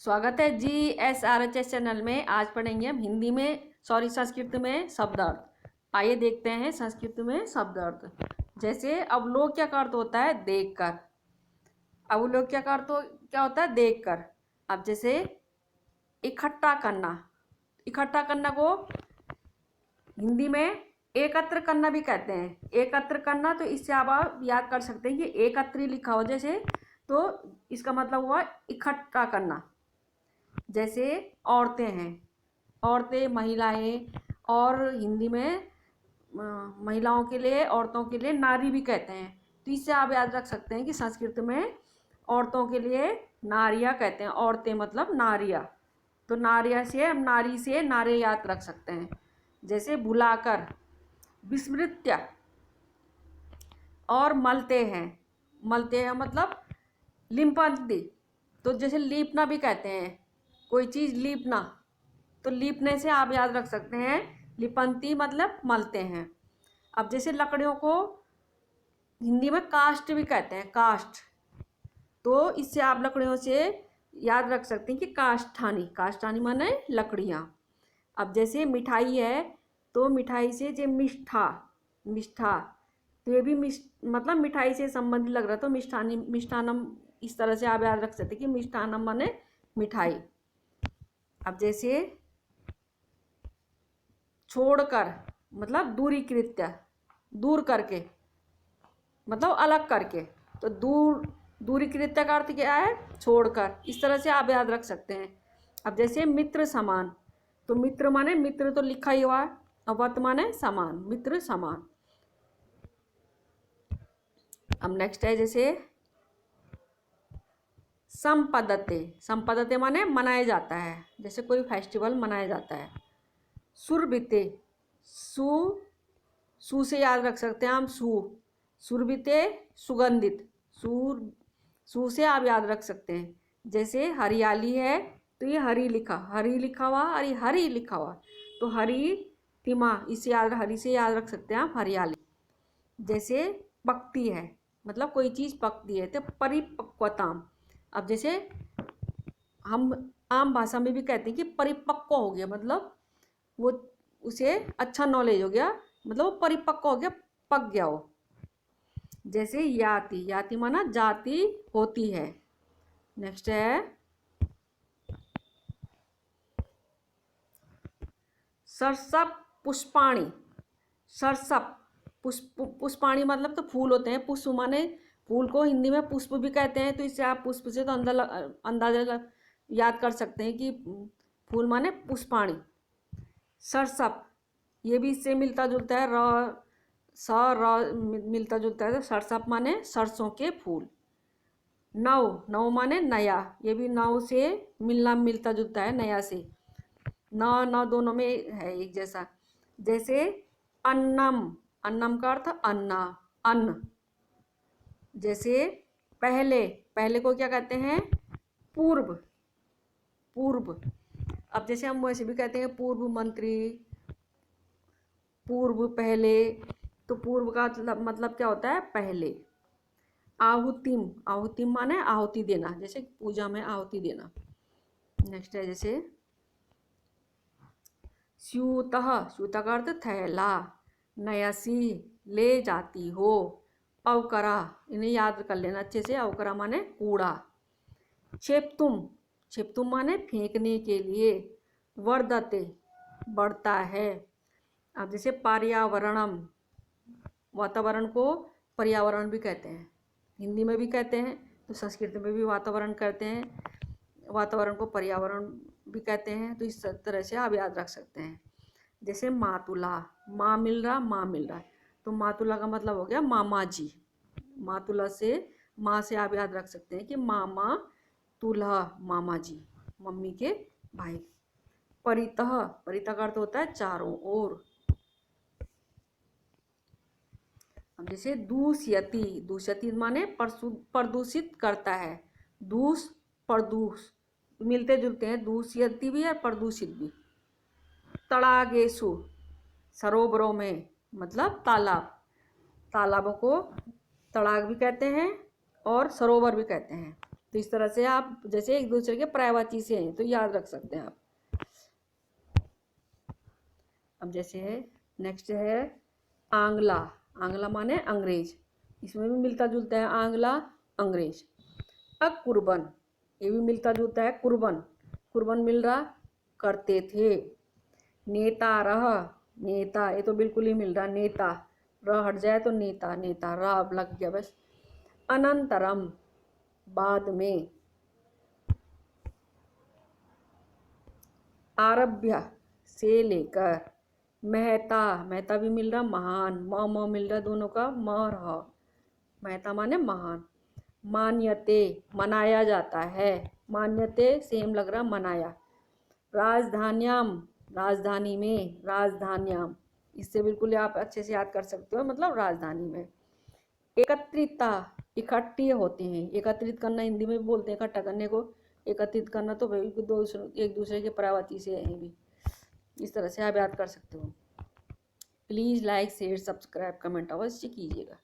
स्वागत है GSRHS channel में। आज पढ़ेंगे हम हिंदी में संस्कृत में शब्द अर्थ। आइए देखते हैं संस्कृत में शब्द अर्थ। जैसे अवलोक्य का अर्थ होता है देखकर। अवलोक्य का अर्थ क्या होता है? देखकर। अब जैसे इकट्ठा करना, इकट्ठा करना को हिंदी में एकत्र करना भी कहते हैं। एकत्र करना, तो इससे आप याद कर सकते हैं कि एकत्र लिखा हो जैसे, तो इसका मतलब हुआ इकट्ठा करना। जैसे औरतें हैं, औरतें महिलाएं, और हिंदी में महिलाओं के लिए, औरतों के लिए नारी भी कहते हैं। तो इससे आप याद रख सकते हैं कि संस्कृत में औरतों के लिए नारियां कहते हैं। औरतें मतलब नारियां। तो नारिया से हम नारी से नारे याद रख सकते हैं। जैसे भुलाकर, विस्मृत्य, और मलते हैं। मलते हैं मतलब लिपंती। तो जैसे लीपना भी कहते हैं, कोई चीज़ लीपना, तो लीपने से आप याद रख सकते हैं लिपंती मतलब मलते हैं। अब जैसे लकड़ियों को हिंदी में काष्ठ भी कहते हैं, काष्ठ। तो इससे आप लकड़ियों से याद रख सकते हैं कि काष्ठानी। काष्ठानी माने लकड़ियाँ। अब जैसे मिठाई है, तो मिठाई से जो मिष्ठा, मिष्ठा, तो ये भी मतलब मिठाई से संबंधित लग रहा, तो मिष्ठानी, मिष्ठानम, इस तरह से आप याद रख सकते हैं कि मिष्ठानम माने मिठाई। अब जैसे छोड़कर मतलब दूरी कृत्य, दूर करके मतलब अलग करके। तो दूरी कृत्य का अर्थ क्या है? छोड़कर। इस तरह से आप याद रख सकते हैं। अब जैसे मित्र समान, तो मित्र माने, मित्र तो लिखा ही हुआ है, और वत माने समान, मित्र समान। अब नेक्स्ट है जैसे संपदते। संपदते माने मनाया जाता है, जैसे कोई फेस्टिवल मनाया जाता है। सुरभिते, सु से याद रख सकते हैं हम, सुरभिते सुगंधित। सु से आप याद रख सकते हैं। जैसे हरियाली है, तो ये हरी लिखा हुआ, और हरी लिखा हुआ, तो हरी तिमा, इसे हरी से याद रख सकते हैं आप, हरियाली। जैसे पकती है मतलब कोई चीज़ पकती है, तो परिपक्वताम। अब जैसे हम आम भाषा में भी कहते हैं कि परिपक्व हो गया, मतलब वो, उसे अच्छा नॉलेज हो गया, मतलब वो परिपक्व हो गया, पक गया हो। जैसे याति, याति माना जाति होती है। नेक्स्ट है सरसप पुष्पाणी। सरसप पुष्पाणी मतलब तो फूल होते हैं। पुष्प माने फूल को हिंदी में पुष्प भी कहते हैं। तो इससे आप पुष्प से तो अंदाजा याद कर सकते हैं कि फूल माने पुष्पाणी। सरसप, ये भी इससे मिलता जुलता है, मिलता जुलता है। तो सरसप माने सरसों के फूल। नव, नव माने नया, ये भी नव से मिलता जुलता है, नया से। न दोनों में है एक जैसा। जैसे अन्नम, अन्नम का अर्थ अन्ना, अन्न। जैसे पहले, पहले को क्या कहते हैं? पूर्व, पूर्व। अब जैसे हम वैसे भी कहते हैं पूर्व मंत्री, पूर्व, पहले। तो पूर्व का मतलब क्या होता है? पहले। आहुतिम, आहुतिम माने आहुति देना, जैसे पूजा में आहुति देना। नेक्स्ट है जैसे स्यूतः, स्यूतः का अर्थ थैला। नयसी, ले जाती हो। अवकरा, इन्हें याद कर लेना अच्छे से। अवकरा माने कूड़ा। क्षेपतुम, क्षेपतुम माने फेंकने के लिए। वर्धते, बढ़ता है। अब जैसे पर्यावरणम, वातावरण को पर्यावरण भी कहते हैं, हिंदी में भी कहते हैं, तो संस्कृत में भी वातावरण कहते हैं, वातावरण को पर्यावरण भी कहते हैं। तो इस तरह से आप याद रख सकते हैं। जैसे मातुला, माँ मिल रहा, माँ मिल रहा, तो मातुला का मतलब हो गया मामा जी। मातुला से, माँ से आप याद रख सकते हैं कि मामा तुल्हा, मामा जी, मम्मी के भाई। परितः, परितः का अर्थ होता है चारों ओर। अब जैसे दूषयति, दूषयति माने प्रदूषित करता है। दूष, प्रदूष मिलते जुलते हैं, दूषयति भी और प्रदूषित भी। तड़ागेसु, सरोवरों में मतलब तालाब, तालाबों को तड़ाग भी कहते हैं और सरोवर भी कहते हैं। तो इस तरह से आप जैसे एक दूसरे के पर्यायवाची से हैं तो याद रख सकते हैं आप। अब जैसे है नेक्स्ट है आंग्ला। आंग्ला माने अंग्रेज, इसमें भी मिलता जुलता है आंग्ला अंग्रेज। अब कुर्बन, ये भी मिलता जुलता है कुर्बन। कुर्बन मिल रहा करते थे। नेता रह, नेता ये तो बिल्कुल ही मिल रहा नेता, र हट जाए तो नेता, नेता र अब लग गया बस। अनंतरम बाद में। आरभ्य से लेकर। मेहता, मेहता भी मिल रहा महान, म मिल रहा दोनों का म रहा, मेहता माने महान। मान्यते मनाया जाता है, मान्यते सेम लग रहा मनाया। राजधान्याम राजधानी में, राजधान्याम इससे बिल्कुल आप अच्छे से याद कर सकते हो, मतलब राजधानी में। एकत्रितता इकट्ठे होते हैं, एकत्रित करना हिंदी में भी बोलते हैं इकट्ठा करने को, एकत्रित करना तो भाई एक दूसरे के पर्यायवाची से है भी, इस तरह से आप याद कर सकते हो। Please like share subscribe comment अवश्य कीजिएगा।